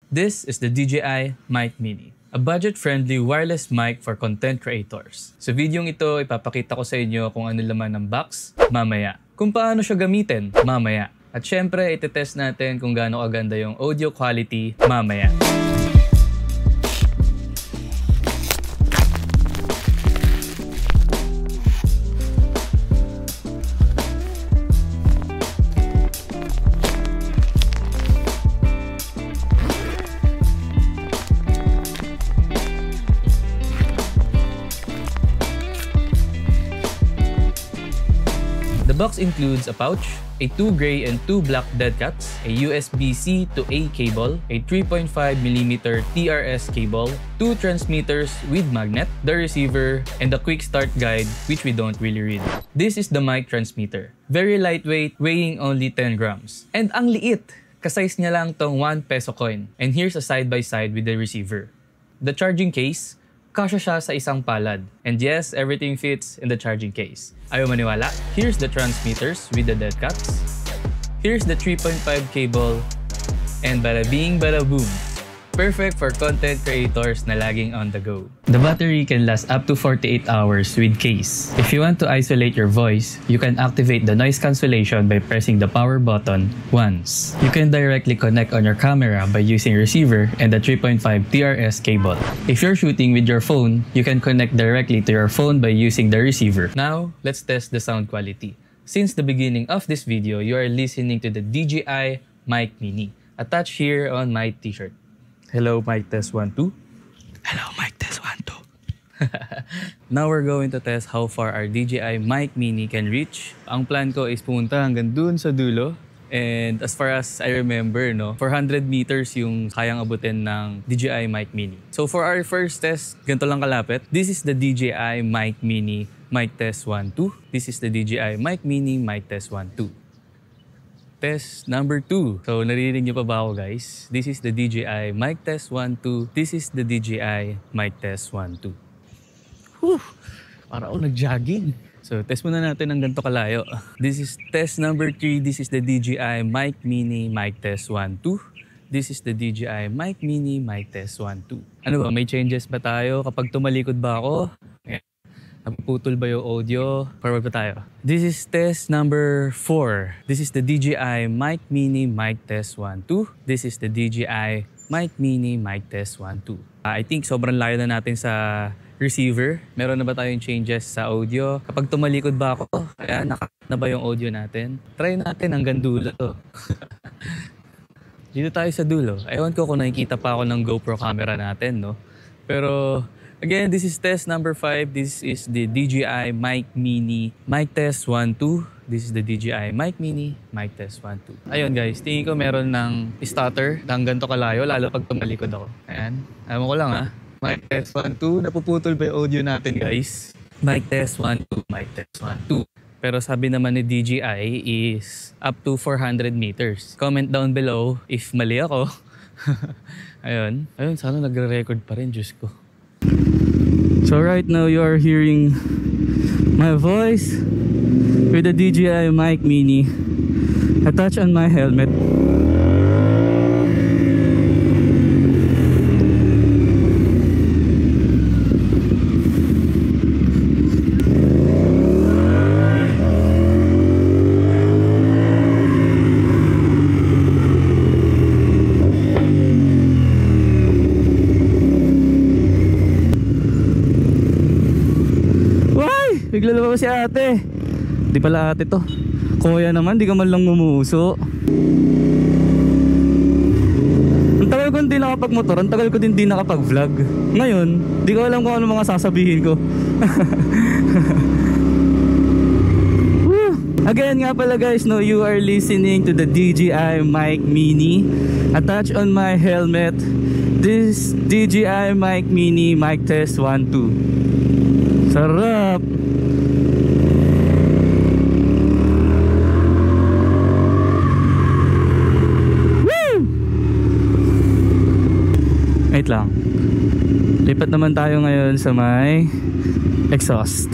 This is the DJI Mic Mini, a budget-friendly wireless mic for content creators. Sa videong ito, ipapakita ko sa inyo kung ano laman ng box mamaya, kung paano siya gamitin mamaya, at syempre itetest natin kung gaano kaganda yung audio quality mamaya. The box includes a pouch, a 2 gray and 2 black dead cats, a USB-C to A cable, a 3.5mm TRS cable, 2 transmitters with magnet, the receiver, and the quick start guide which we don't really read. This is the mic transmitter. Very lightweight, weighing only 10 grams. And ang liit! Kasize niya lang tong 1 peso coin. And here's a side-by-side with the receiver. The charging case, kasya siya sa isang palad. And yes, everything fits in the charging case. Ayaw maniwala? Here's the transmitters with the dead cats. Here's the 3.5 cable. And bada bing bada boom. Perfect for content creators na laging on the go. The battery can last up to 48 hours with case. If you want to isolate your voice, you can activate the noise cancellation by pressing the power button once. You can directly connect on your camera by using receiver and the 3.5 TRS cable. If you're shooting with your phone, you can connect directly to your phone by using the receiver. Now, let's test the sound quality. Since the beginning of this video, you are listening to the DJI Mic Mini, attached here on my t-shirt. Hello, mic test 1, 2. Hello, mic test 1, 2. Now we're going to test how far our DJI Mic Mini can reach. Ang plan ko is pumunta hanggang dun sa dulo. And as far as I remember, 400 meters yung kayang abutin ng DJI Mic Mini. So for our first test, ganito lang kalapit. This is the DJI Mic Mini mic test 1, 2. This is the DJI Mic Mini mic test 1, 2. Test number 2. So, naririnig niyo pa ba ako, guys? This is the DJI Mic Test 1, 2. This is the DJI Mic Test 1, 2. Whew! Para ako nag-jogging. So, test muna natin ng ganito kalayo. This is test number 3. This is the DJI Mic Mini Mic Test 1, 2. This is the DJI Mic Mini Mic Test 1, 2. Ano ba? May changes ba tayo? Kapag tumalikod ba ako? Napuputol ba yung audio? Forward pa tayo. This is test number 4. This is the DJI Mic Mini Mic Test 1, 2. This is the DJI Mic Mini Mic Test 1, 2. I think sobrang layo na natin sa receiver. Meron na ba tayong changes sa audio? Kapag tumalikod ba ako, kaya na ba yung audio natin? Try natin hanggang dulo to. Dito tayo sa dulo. Ewan ko kung nakikita pa ako ng GoPro camera natin, Pero again, this is test number 5. This is the DJI Mic Mini Mic Test 1, 2. This is the DJI Mic Mini Mic Test 1, 2. Ayun guys, tingin ko meron ng stutter ng ganito kalayo, lalo pag tumalikod ako. Ayan, alam ko lang Mic Test 1, 2. Napuputol ba yung audio natin guys? Mic Test 1, 2. Mic Test 1, 2. Pero sabi naman ni DJI is up to 400 meters. Comment down below if mali ako. Ayun, sana nagre-record pa rin, Diyos ko. So right now you are hearing my voice with the DJI Mic Mini attached on my helmet. Bigla lumabas si ate. Di pala ate to. Kuya naman, di ka man lang ngumuuso. Ang tagal ko hindi nakapag-motor, ang tagal ko din di nakapag-vlog. Ngayon, di ko alam kung ano mga sasabihin ko. Again nga pala guys, you are listening to the DJI Mic Mini attached on my helmet. This DJI Mic Mini Mic Test 1, 2. Sarap! Wait lang. Lipat naman tayo ngayon sa may exhaust.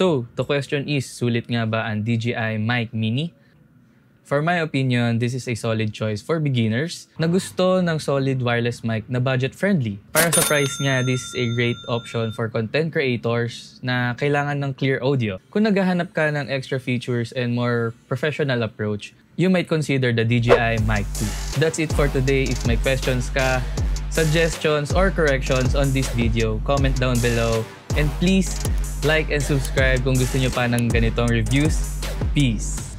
So, the question is, sulit nga ba ang DJI Mic Mini? For my opinion, this is a solid choice for beginners na gusto ng solid wireless mic na budget-friendly. Para sa price niya, this is a great option for content creators na kailangan ng clear audio. Kung naghahanap ka ng extra features and more professional approach, you might consider the DJI Mic 2. That's it for today. If may questions ka, suggestions, or corrections on this video, comment down below. And please, like and subscribe kung gusto nyo pa ng ganitong reviews. Peace!